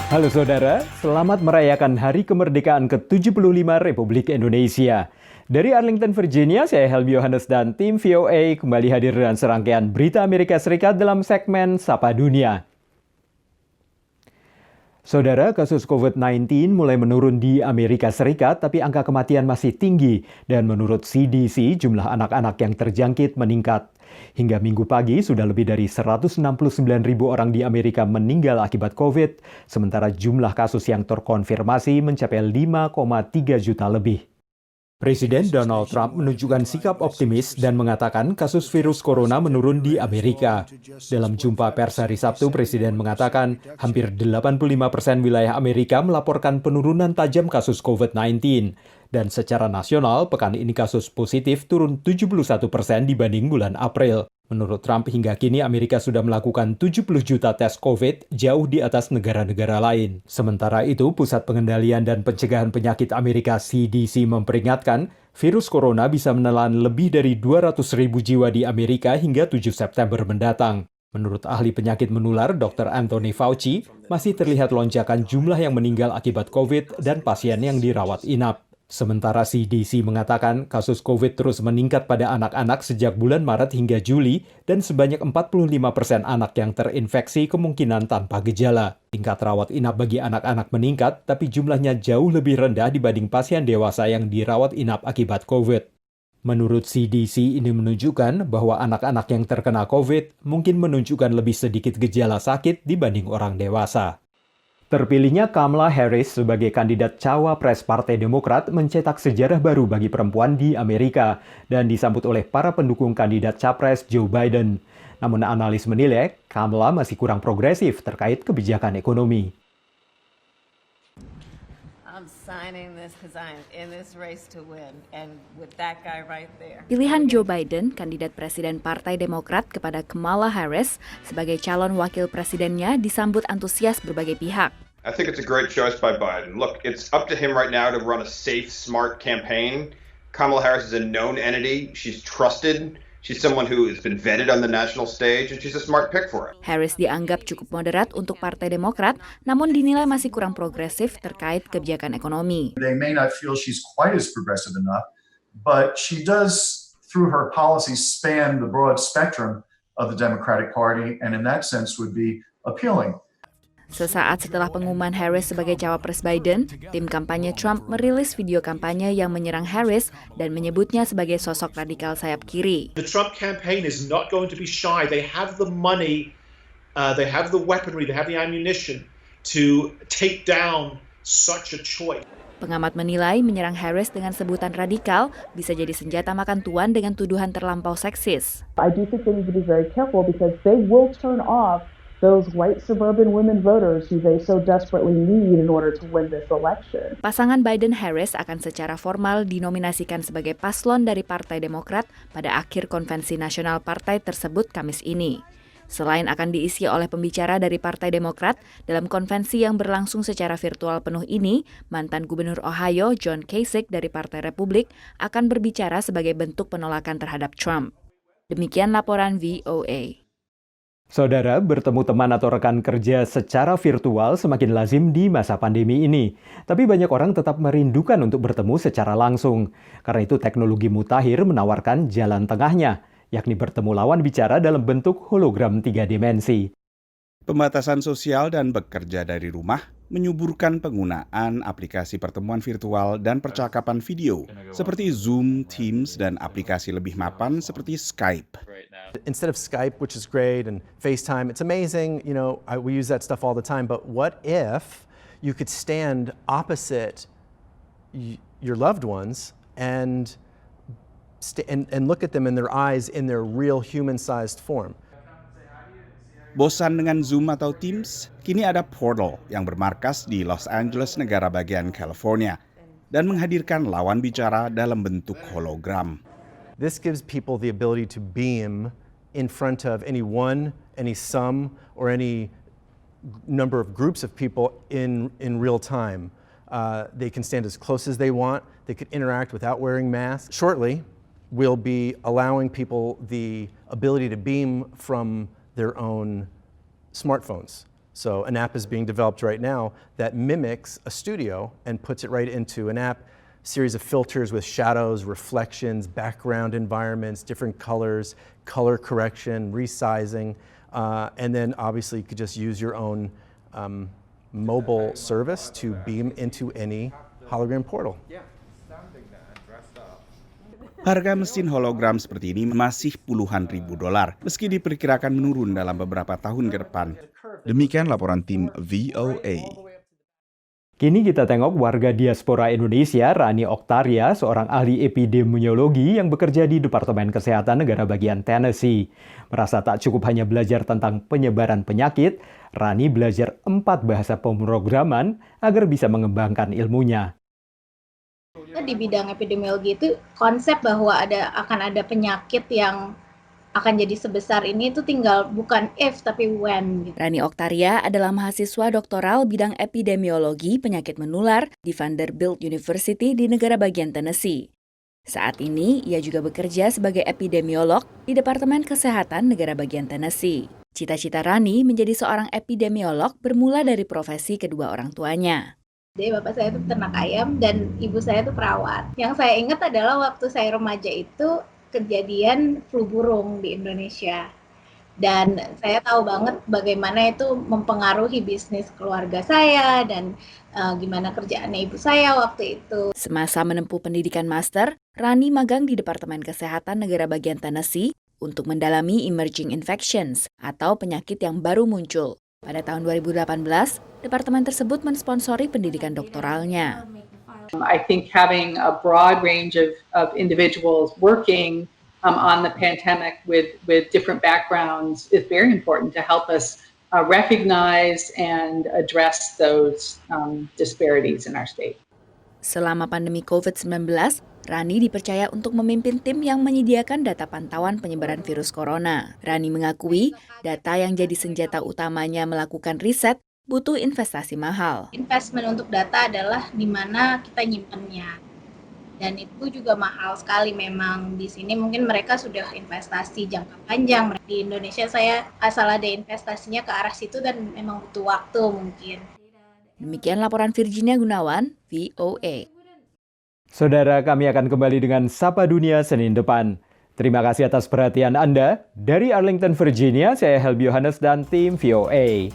Halo saudara, selamat merayakan Hari Kemerdekaan ke-75 Republik Indonesia. Dari Arlington, Virginia, saya Helmi Yohanes dan tim VOA kembali hadir dengan serangkaian berita Amerika Serikat dalam segmen Sapa Dunia. Saudara, kasus COVID-19 mulai menurun di Amerika Serikat, tapi angka kematian masih tinggi. Dan menurut CDC, jumlah anak-anak yang terjangkit meningkat. Hingga minggu pagi, sudah lebih dari 169.000 orang di Amerika meninggal akibat COVID, sementara jumlah kasus yang terkonfirmasi mencapai 5,3 juta lebih. Presiden Donald Trump menunjukkan sikap optimis dan mengatakan kasus virus corona menurun di Amerika. Dalam jumpa pers hari Sabtu, Presiden mengatakan hampir 85% wilayah Amerika melaporkan penurunan tajam kasus COVID-19. Dan secara nasional, pekan ini kasus positif turun 71% dibanding bulan April. Menurut Trump, hingga kini Amerika sudah melakukan 70 juta tes COVID, jauh di atas negara-negara lain. Sementara itu, Pusat Pengendalian dan Pencegahan Penyakit Amerika CDC memperingatkan, virus corona bisa menelan lebih dari 200.000 jiwa di Amerika hingga 7 September mendatang. Menurut ahli penyakit menular Dr. Anthony Fauci, masih terlihat lonjakan jumlah yang meninggal akibat COVID dan pasien yang dirawat inap. Sementara CDC mengatakan kasus COVID terus meningkat pada anak-anak sejak bulan Maret hingga Juli dan sebanyak 45% anak yang terinfeksi kemungkinan tanpa gejala. Tingkat rawat inap bagi anak-anak meningkat, tapi jumlahnya jauh lebih rendah dibanding pasien dewasa yang dirawat inap akibat COVID. Menurut CDC, ini menunjukkan bahwa anak-anak yang terkena COVID mungkin menunjukkan lebih sedikit gejala sakit dibanding orang dewasa. Terpilihnya Kamala Harris sebagai kandidat cawapres Partai Demokrat mencetak sejarah baru bagi perempuan di Amerika dan disambut oleh para pendukung kandidat capres Joe Biden. Namun analis menilai Kamala masih kurang progresif terkait kebijakan ekonomi. Pilihan Joe Biden, kandidat presiden Partai Demokrat, kepada Kamala Harris sebagai calon wakil presidennya disambut antusias berbagai pihak. I think it's a great choice by Biden. Look, it's up to him right now to run a safe, smart campaign. Kamala Harris is a known entity. She's trusted. She's someone who has been vetted on the national stage, and she's a smart pick for it. Harris dianggap cukup moderat untuk Partai Demokrat, namun dinilai masih kurang progresif terkait kebijakan ekonomi. They may not feel she's quite as progressive enough, but she does, through her policies, span the broad spectrum of the Democratic Party, and in that sense would be appealing. Sesaat setelah pengumuman Harris sebagai cawapres Biden, tim kampanye Trump merilis video kampanye yang menyerang Harris dan menyebutnya sebagai sosok radikal sayap kiri. The Trump campaign is not going to be shy. They have the money, they have the weaponry, they have the ammunition to take down such a choice. Pengamat menilai menyerang Harris dengan sebutan radikal bisa jadi senjata makan tuan dengan tuduhan terlampau seksis. I do think they need to be very careful because they will turn off those white suburban women voters who they so desperately need in order to win this election. Pasangan Biden-Harris akan secara formal dinominasikan sebagai paslon dari Partai Demokrat pada akhir konvensi nasional partai tersebut Kamis ini. Selain akan diisi oleh pembicara dari Partai Demokrat, dalam konvensi yang berlangsung secara virtual penuh ini, mantan Gubernur Ohio John Kasich dari Partai Republik akan berbicara sebagai bentuk penolakan terhadap Trump. Demikian laporan VOA. Saudara, bertemu teman atau rekan kerja secara virtual semakin lazim di masa pandemi ini. Tapi banyak orang tetap merindukan untuk bertemu secara langsung. Karena itu teknologi mutakhir menawarkan jalan tengahnya, yakni bertemu lawan bicara dalam bentuk hologram 3 dimensi. Pembatasan sosial dan bekerja dari rumah menyuburkan penggunaan aplikasi pertemuan virtual dan percakapan video seperti Zoom, Teams, dan aplikasi lebih mapan seperti Skype. Instead of Skype, which is great, and FaceTime, it's amazing, we use that stuff all the time, but what if you could stand opposite your loved ones and look at them in their eyes in their real human-sized form? Bosan dengan Zoom atau Teams? Kini ada Portal yang bermarkas di Los Angeles, negara bagian California, dan menghadirkan lawan bicara dalam bentuk hologram. This gives people the ability to beam in front of anyone, any some, or any number of groups of people in real time. They can stand as close as they want. They could interact without wearing masks. Shortly, we'll be allowing people the ability to beam from their own smartphones. So an app is being developed right now that mimics a studio and puts it right into an app, series of filters with shadows, reflections, background environments, different colors, color correction, resizing, and then obviously you could just use your own mobile service to beam into any hologram portal. Harga mesin hologram seperti ini masih puluhan ribu dolar, meski diperkirakan menurun dalam beberapa tahun ke depan. Demikian laporan tim VOA. Kini kita tengok warga diaspora Indonesia, Rani Oktaria, seorang ahli epidemiologi yang bekerja di Departemen Kesehatan Negara Bagian Tennessee. Merasa tak cukup hanya belajar tentang penyebaran penyakit, Rani belajar 4 bahasa pemrograman agar bisa mengembangkan ilmunya. Di bidang epidemiologi itu konsep bahwa akan ada penyakit yang akan jadi sebesar ini itu tinggal bukan if tapi when. Gitu. Rani Oktaria adalah mahasiswa doktoral bidang epidemiologi penyakit menular di Vanderbilt University di negara bagian Tennessee. Saat ini, ia juga bekerja sebagai epidemiolog di Departemen Kesehatan negara bagian Tennessee. Cita-cita Rani menjadi seorang epidemiolog bermula dari profesi kedua orang tuanya. Jadi bapak saya itu peternak ayam dan ibu saya itu perawat. Yang saya ingat adalah waktu saya remaja itu kejadian flu burung di Indonesia. Dan saya tahu banget bagaimana itu mempengaruhi bisnis keluarga saya dan gimana kerjaannya ibu saya waktu itu. Semasa menempuh pendidikan master, Rani magang di Departemen Kesehatan negara bagian Tennessee untuk mendalami emerging infections atau penyakit yang baru muncul. Pada tahun 2018, departemen tersebut mensponsori pendidikan doktoralnya. I think having a broad range of individuals working on the pandemic with different backgrounds is very important to help us recognize and address those disparities in our state. Selama pandemi COVID-19, Rani dipercaya untuk memimpin tim yang menyediakan data pantauan penyebaran virus corona. Rani mengakui data yang jadi senjata utamanya melakukan riset butuh investasi mahal. Investment untuk data adalah di mana kita nyimpennya. Dan itu juga mahal sekali memang. Di sini mungkin mereka sudah investasi jangka panjang. Di Indonesia saya asal ada investasinya ke arah situ dan memang butuh waktu mungkin. Demikian laporan Virginia Gunawan, VOA. Saudara, kami akan kembali dengan Sapa Dunia Senin depan. Terima kasih atas perhatian Anda. Dari Arlington, Virginia, saya Helby Yohanes dan tim VOA.